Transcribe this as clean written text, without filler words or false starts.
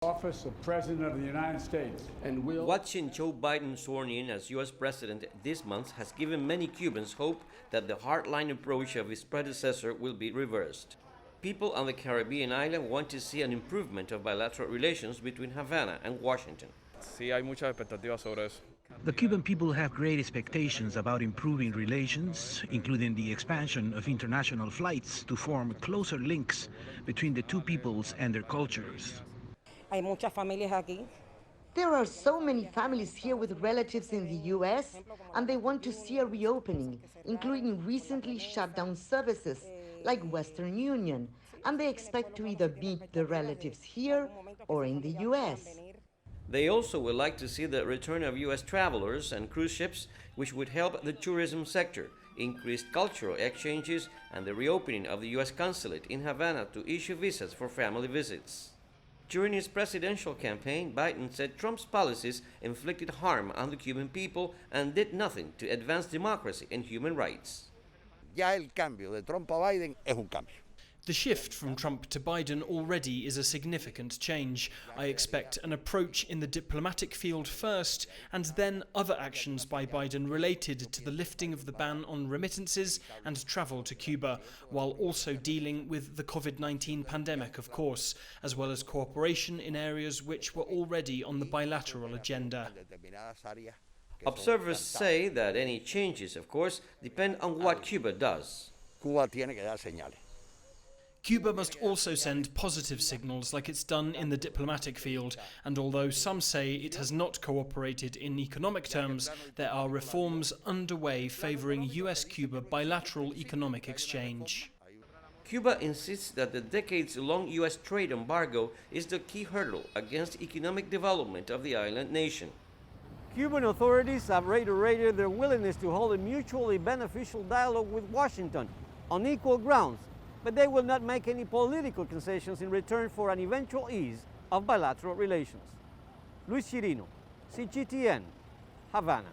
Office of President of the United States. And will Watching Joe Biden sworn in as U.S. President this month has given many Cubans hope that the hardline approach of his predecessor will be reversed. People on the Caribbean island want to see an improvement of bilateral relations between Havana and Washington. Sí, hay muchas expectativas sobre eso. The Cuban people have great expectations about improving relations, including the expansion of international flights to form closer links between the two peoples and their cultures. Hay muchas familias aquí. There are so many families here with relatives in the U.S., and they want to see a reopening, including recently shut down services like Western Union, and they expect to either meet the relatives here or in the U.S. They also would like to see the return of U.S. travelers and cruise ships, which would help the tourism sector, increased cultural exchanges, and the reopening of the U.S. consulate in Havana to issue visas for family visits. During his presidential campaign, Biden said Trump's policies inflicted harm on the Cuban people and did nothing to advance democracy and human rights. Ya el cambio de Trump a Biden es un cambio. The shift from Trump to Biden already is a significant change. I expect an approach in the diplomatic field first, and then other actions by Biden related to the lifting of the ban on remittances and travel to Cuba, while also dealing with the COVID-19 pandemic, of course, as well as cooperation in areas which were already on the bilateral agenda. Observers say that any changes, of course, depend on what Cuba does. Cuba tiene que dar señales. Cuba must also send positive signals like it's done in the diplomatic field, and although some say it has not cooperated in economic terms, there are reforms underway favouring US-Cuba bilateral economic exchange. Cuba insists that the decades-long U.S. trade embargo is the key hurdle against economic development of the island nation. Cuban authorities have reiterated their willingness to hold a mutually beneficial dialogue with Washington on equal grounds, but they will not make any political concessions in return for an eventual ease of bilateral relations. Luis Chirino, CGTN, Havana.